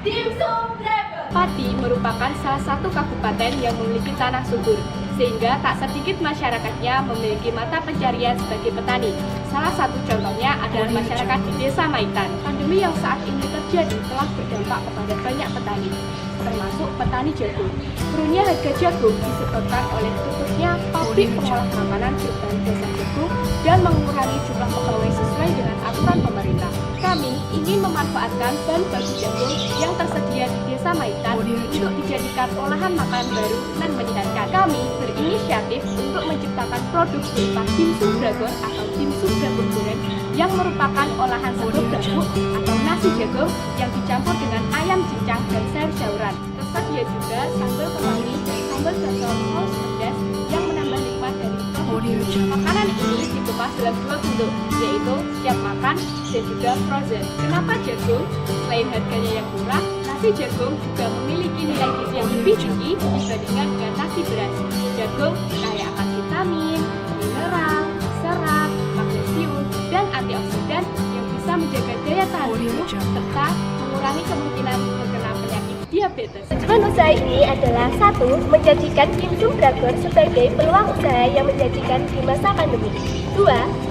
Dimsum Dragon. Pati merupakan salah satu kabupaten yang memiliki tanah subur, sehingga tak sedikit masyarakatnya memiliki mata pencarian sebagai petani. Salah satu contohnya adalah masyarakat di Desa Maitan. Pandemi yang saat ini terjadi telah berdampak kepada banyak petani, termasuk petani jagung. Turunnya harga jagung disebabkan oleh tutupnya pabrik pengolah makanan berbahan dasar jagung dan mengurangi jumlah pegawai sesuai dengan aturan pemerintah. Kami ingin memanfaatkan bahan baku jagung yang tersedia di Desa Maitan untuk dijadikan olahan makanan baru dan menyehatkan. Kami berinisiatif untuk menciptakan produk berupa dimsum dragon atau dimsum dragon goreng yang merupakan olahan sego gabuk atau nasi jagung yang dicampur dengan ayam cincang dan sayur-sayuran. Tersedia juga sambal kemangi dan sambal cocol saus pedas yang menambah nikmat dari produk. Makanan ini dikemas dalam dua bentuk, yaitu siap makan dan juga frozen. Kenapa jagung? Selain harganya yang murah, nasi jagung juga memiliki nilai gizi yang lebih tinggi dibandingkan dengan nasi beras. Jagung kaya akan vitamin, mineral, serat, magnesium, dan antioksidan yang bisa menjaga daya tahan tubuh serta mengurangi kemungkinan terkena penyakit diabetes. Tujuan usaha ini adalah 1. Menjadikan dimsum dragon sebagai peluang usaha yang menjanjikan di masa pandemi. 2.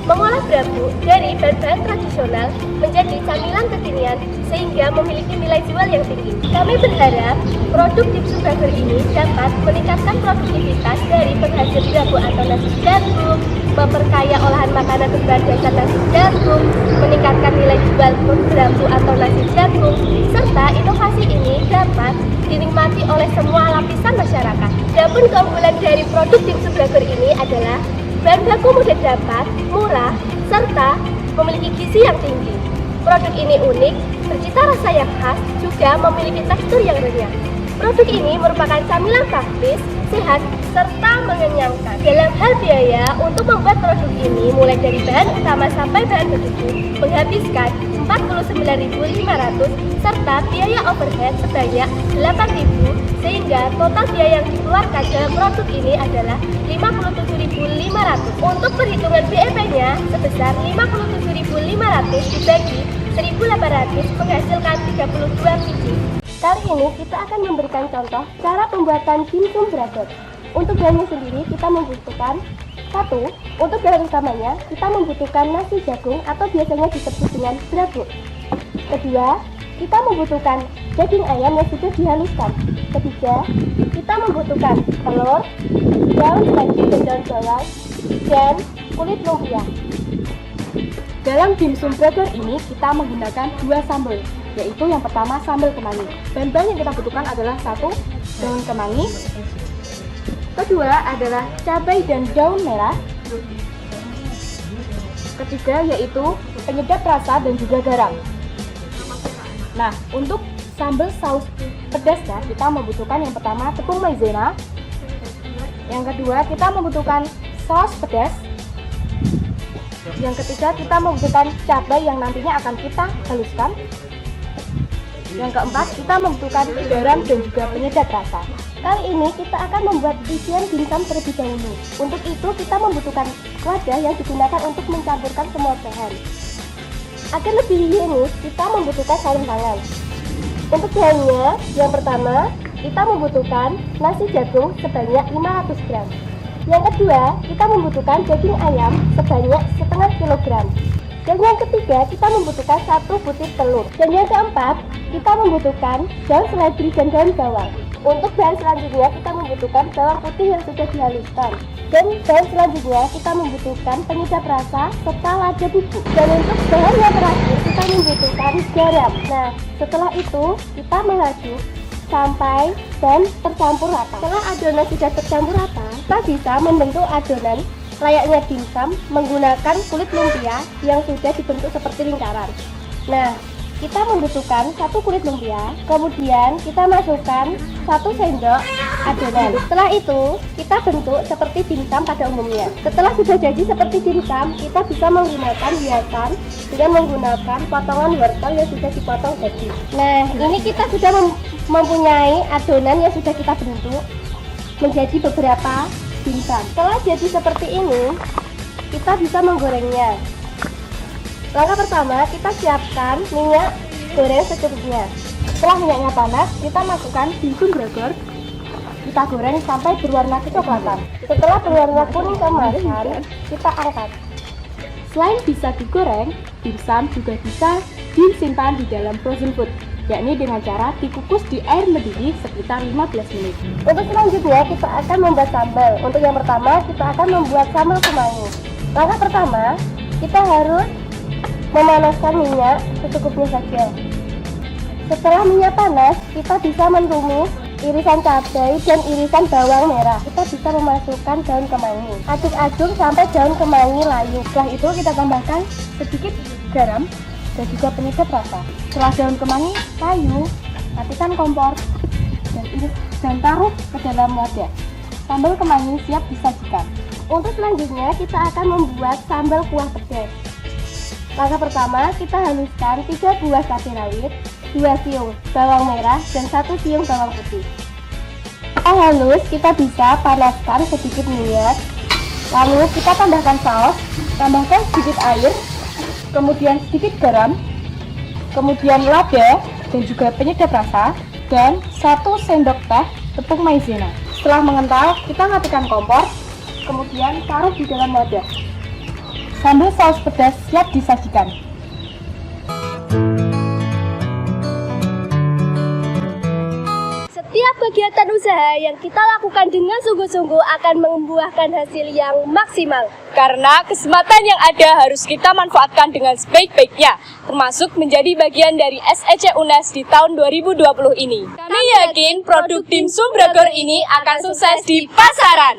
Mengolah bambu dari bahan-bahan tradisional menjadi camilan kekinian sehingga memiliki nilai jual yang tinggi. Kami berharap produk dimsum dragon ini dapat meningkatkan produktivitas dari penghasil bambu atau nasi jagung, memperkaya olahan makanan berbahan dasar nasi jagung, meningkatkan nilai jual bambu atau nasi jagung, serta inovasi ini dapat dinikmati oleh semua lapisan masyarakat. Adapun keunggulan dari produk dimsum dragon ini adalah bahan baku mudah dapat, murah, serta memiliki gizi yang tinggi. Produk ini unik, bercita rasa yang khas, juga memiliki tekstur yang renyah. Produk ini merupakan camilan praktis, sehat, serta mengenyangkan. Dalam hal biaya, untuk membuat produk ini mulai dari bahan utama sampai bahan bertuju menghabiskan 49.500 serta biaya overhead sebanyak 8.000 sehingga total biaya yang dikeluarkan dalam produk ini adalah 57.500. Untuk perhitungan BEP-nya sebesar 57.500 dibagi 1.800 menghasilkan 32 biji. Kali ini kita akan memberikan contoh cara pembuatan dimsum dragon. Untuk bahannya sendiri kita membutuhkan 1. Untuk bahan utamanya kita membutuhkan nasi jagung atau biasanya disebut dengan brabuk. Kedua, kita membutuhkan daging ayam yang sudah dihaluskan. Ketiga, kita membutuhkan telur, daun seledri dan daun bawang, dan kulit lumpia. Dalam dimsum dragon ini kita menggunakan 2 sambal, yaitu yang pertama sambal kemangi. Bahan-bahan yang kita butuhkan adalah 1. Daun kemangi. Kedua adalah cabai dan daun merah. Ketiga yaitu penyedap rasa dan juga garam. Nah, untuk sambal saus pedasnya kita membutuhkan yang pertama tepung maizena. Yang kedua kita membutuhkan saus pedas. Yang ketiga kita membutuhkan cabai yang nantinya akan kita haluskan. Yang keempat kita membutuhkan garam dan juga penyedap rasa. Kali ini kita akan membuat isian dimsum terlebih dahulu. Untuk itu kita membutuhkan wadah yang digunakan untuk mencampurkan semua bahan. Agar lebih higienis, kita membutuhkan sarung tangan. Untuk bahannya, yang pertama kita membutuhkan nasi jagung sebanyak 500 gram. Yang kedua, kita membutuhkan daging ayam sebanyak setengah kilogram. Dan yang ketiga, kita membutuhkan 1 butir telur. Dan yang keempat, kita membutuhkan daun seledri dan daun bawang. Untuk bahan selanjutnya, kita membutuhkan bawang putih yang sudah dihaluskan. Dan bahan selanjutnya, kita membutuhkan penyedap rasa serta lada bubuk. Dan untuk bahan yang terakhir, kita membutuhkan garam. Nah, setelah itu, kita mengaduk sampai dan tercampur rata. Setelah adonan sudah tercampur rata, kita bisa membentuk adonan layaknya dimsum menggunakan kulit lumpia yang sudah dibentuk seperti lingkaran. Nah, kita membutuhkan 1 kulit lumpia, kemudian kita masukkan 1 sendok adonan. Setelah itu, kita bentuk seperti dimsum pada umumnya. Setelah sudah jadi seperti dimsum, kita bisa menggunakan hiasan dengan menggunakan potongan wortel yang sudah dipotong tadi. Nah, ini kita sudah mempunyai adonan yang sudah kita bentuk menjadi beberapa dimsum. Setelah jadi seperti ini, kita bisa menggorengnya. Langkah pertama, kita siapkan minyak goreng secukupnya. Setelah minyaknya panas, kita masukkan dimsum bragor. Kita goreng sampai berwarna kecoklatan. Setelah berwarna kuning keemasan, kita angkat. Selain bisa digoreng, dimsum juga bisa disimpan di dalam frozen food, yakni dengan cara dikukus di air mendidih sekitar 15 menit. Untuk selanjutnya kita akan membuat sambal. Untuk yang pertama kita akan membuat sambal kemangi. Langkah pertama, kita harus memanaskan minyak secukupnya saja. Setelah minyak panas, kita bisa menumis irisan cabai dan irisan bawang merah. Kita bisa memasukkan daun kemangi. Aduk-aduk sampai daun kemangi layu. Setelah itu kita tambahkan sedikit garam dan juga penyedap rasa. Setelah daun kemangi layu, matikan kompor dan taruh ke dalam wadah. Sambal kemangi siap disajikan. Untuk selanjutnya kita akan membuat sambal kuah pedas. Langkah pertama, kita haluskan 3 buah cabai rawit, 2 siung bawang merah, dan 1 siung bawang putih. Setelah halus, kita bisa panaskan sedikit minyak. Lalu kita tambahkan saus, tambahkan sedikit air, kemudian sedikit garam, kemudian lada dan juga penyedap rasa, dan 1 sendok teh tepung maizena. Setelah mengental, kita matikan kompor, kemudian taruh di dalam wadah. Sambal saus pedas siap disajikan. Setiap kegiatan usaha yang kita lakukan dengan sungguh-sungguh akan membuahkan hasil yang maksimal. Karena kesempatan yang ada harus kita manfaatkan dengan sebaik-baiknya, termasuk menjadi bagian dari SEC UNES di tahun 2020 ini. Kami yakin produk dimsum bragor ini akan sukses di pasaran.